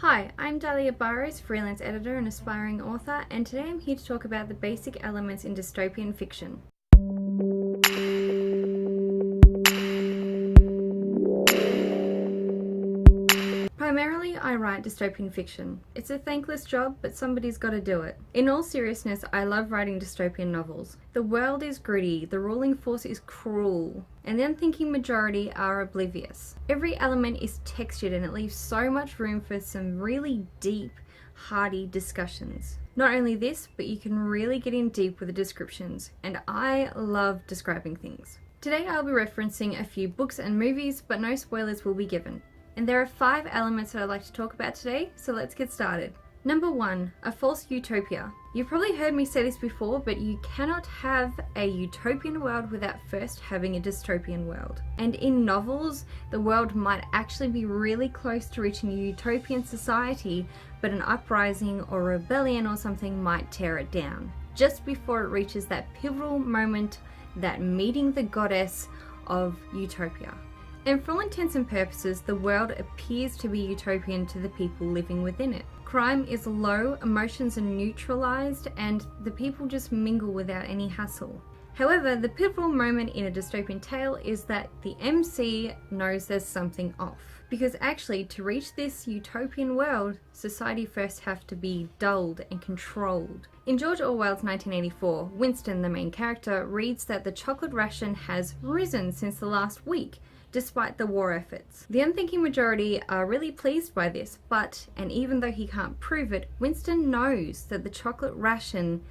Hi, I'm Dahlia Burroughs, freelance editor and aspiring author, and today I'm here to talk about the basic elements in dystopian fiction. Primarily, I write dystopian fiction. It's a thankless job, but somebody's got to do it. In all seriousness, I love writing dystopian novels. The world is gritty, the ruling force is cruel, and the unthinking majority are oblivious. Every element is textured and it leaves so much room for some really deep, hearty discussions. Not only this, but you can really get in deep with the descriptions, and I love describing things. Today I'll be referencing a few books and movies, but no spoilers will be given. And there are 5 elements that I'd like to talk about today, so let's get started. Number 1, a false utopia. You've probably heard me say this before, but you cannot have a utopian world without first having a dystopian world. And in novels, the world might actually be really close to reaching a utopian society, but an uprising or rebellion or something might tear it down, just before it reaches that pivotal moment, that meeting the goddess of Utopia. And for all intents and purposes, the world appears to be utopian to the people living within it. Crime is low, emotions are neutralized, and the people just mingle without any hassle. However, the pivotal moment in a dystopian tale is that the MC knows there's something off. Because actually, to reach this utopian world, society first have to be dulled and controlled. In George Orwell's 1984, Winston, the main character, reads that the chocolate ration has risen since the last week, despite the war efforts. The unthinking majority are really pleased by this, and even though he can't prove it, Winston knows that the chocolate ration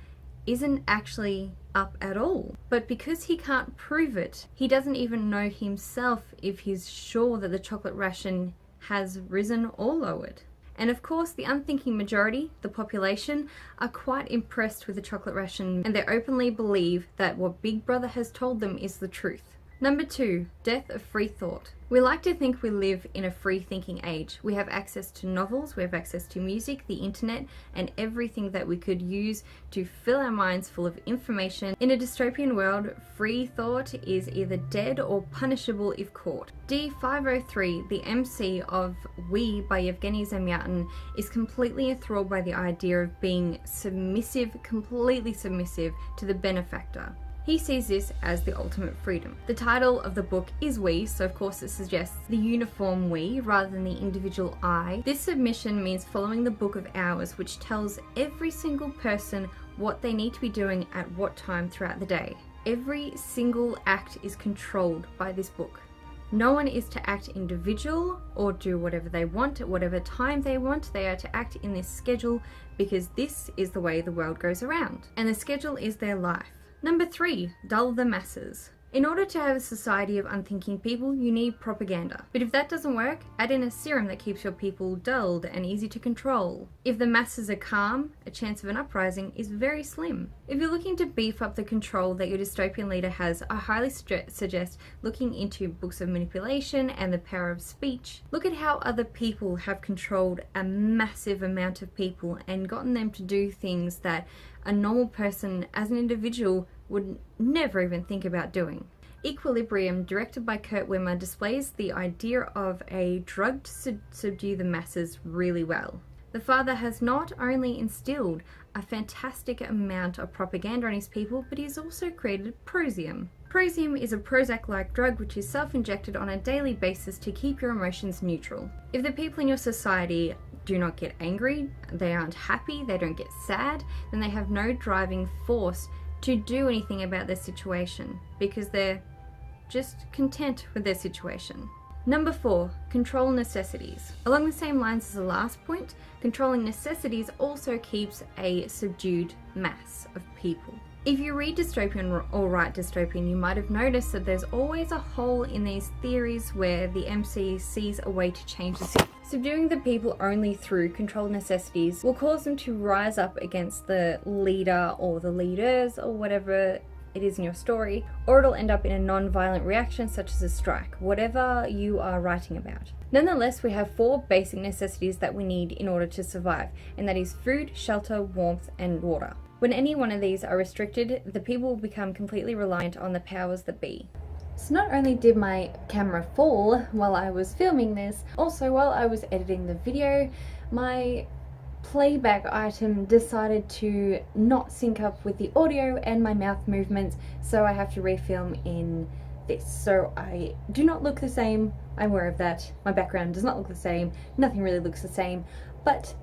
isn't actually up at all. But because he can't prove it, he doesn't even know himself if he's sure that the chocolate ration has risen or lowered. And of course, the unthinking majority, the population, are quite impressed with the chocolate ration, and they openly believe that what Big Brother has told them is the truth. Number 2, death of free thought. We like to think we live in a free thinking age. We have access to novels, we have access to music, the internet, and everything that we could use to fill our minds full of information. In a dystopian world, free thought is either dead or punishable if caught. D503, the MC of We by Yevgeny Zamyatin, is completely enthralled by the idea of being submissive, completely submissive to the benefactor. He sees this as the ultimate freedom. The title of the book is We, so of course it suggests the uniform we rather than the individual I. This submission means following the book of hours, which tells every single person what they need to be doing at what time throughout the day. Every single act is controlled by this book. No one is to act individual or do whatever they want at whatever time they want. They are to act in this schedule because this is the way the world goes around. And the schedule is their life. Number 3, dull the masses. In order to have a society of unthinking people, you need propaganda. But if that doesn't work, add in a serum that keeps your people dulled and easy to control. If the masses are calm, a chance of an uprising is very slim. If you're looking to beef up the control that your dystopian leader has, I highly suggest looking into books of manipulation and the power of speech. Look at how other people have controlled a massive amount of people and gotten them to do things that a normal person as an individual would never even think about doing. Equilibrium, directed by Kurt Wimmer, displays the idea of a drug to subdue the masses really well. The father has not only instilled a fantastic amount of propaganda on his people, but he's also created Prosium. Prosium is a Prozac-like drug which is self-injected on a daily basis to keep your emotions neutral. If the people in your society do not get angry, they aren't happy, they don't get sad, then they have no driving force to do anything about their situation because they're just content with their situation. Number 4, control necessities. Along the same lines as the last point, controlling necessities also keeps a subdued mass of people. If you read dystopian or write dystopian, you might have noticed that there's always a hole in these theories where the MC sees a way to change the system. Subduing the people only through controlled necessities will cause them to rise up against the leader or the leaders or whatever it is in your story, or it'll end up in a non-violent reaction such as a strike, whatever you are writing about. Nonetheless, we have 4 basic necessities that we need in order to survive, and that is food, shelter, warmth, and water. When any one of these are restricted, the people will become completely reliant on the powers that be. So not only did my camera fall while I was filming this, also while I was editing the video, my playback item decided to not sync up with the audio and my mouth movements, so I have to refilm in this. So I do not look the same, I'm aware of that. My background does not look the same, nothing really looks the same, but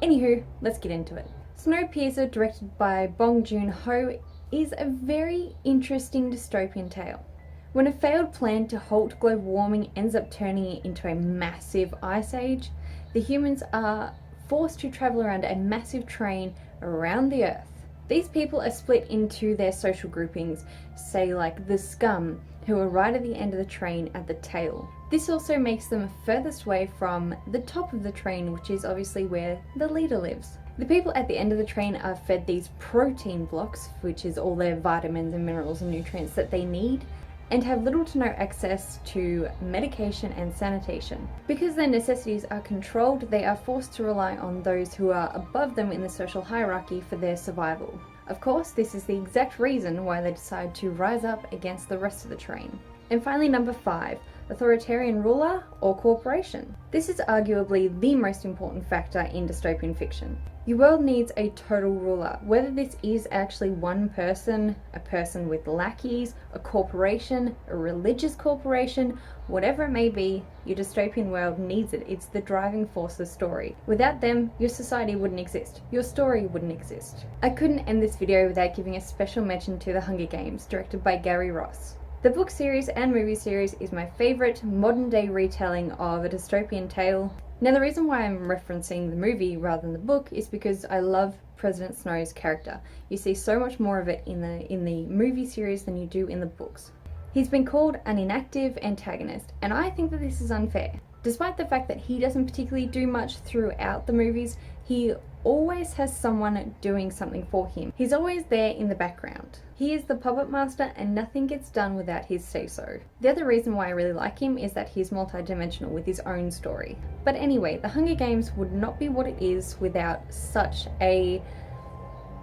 anywho, let's get into it. Snowpiercer, directed by Bong Joon-ho, is a very interesting dystopian tale. When a failed plan to halt global warming ends up turning it into a massive ice age, the humans are forced to travel around a massive train around the Earth. These people are split into their social groupings, say like the scum, who are right at the end of the train at the tail. This also makes them furthest away from the top of the train, which is obviously where the leader lives. The people at the end of the train are fed these protein blocks, which is all their vitamins and minerals and nutrients that they need, and have little to no access to medication and sanitation. Because their necessities are controlled, they are forced to rely on those who are above them in the social hierarchy for their survival. Of course, this is the exact reason why they decide to rise up against the rest of the train. And finally, number 5, authoritarian ruler or corporation. This is arguably the most important factor in dystopian fiction. Your world needs a total ruler, whether this is actually one person, a person with lackeys, a corporation, a religious corporation, whatever it may be, your dystopian world needs it. It's the driving force of the story. Without them, your society wouldn't exist. Your story wouldn't exist. I couldn't end this video without giving a special mention to The Hunger Games, directed by Gary Ross. The book series and movie series is my favourite modern day retelling of a dystopian tale. Now the reason why I'm referencing the movie rather than the book is because I love President Snow's character. You see so much more of it in the movie series than you do in the books. He's been called an inactive antagonist, and I think that this is unfair. Despite the fact that he doesn't particularly do much throughout the movies, he always has someone doing something for him. He's always there in the background. He is the puppet master and nothing gets done without his say-so. The other reason why I really like him is that he's multi-dimensional with his own story. But anyway, The Hunger Games would not be what it is without such a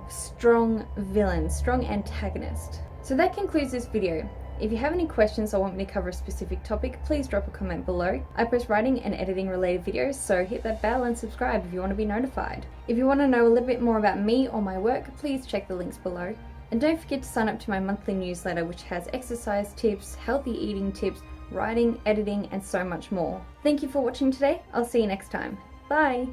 strong villain, strong antagonist. So that concludes this video. If you have any questions or want me to cover a specific topic, please drop a comment below. I post writing and editing related videos, so hit that bell and subscribe if you want to be notified. If you want to know a little bit more about me or my work, please check the links below. And don't forget to sign up to my monthly newsletter, which has exercise tips, healthy eating tips, writing, editing, and so much more. Thank you for watching today. I'll see you next time. Bye!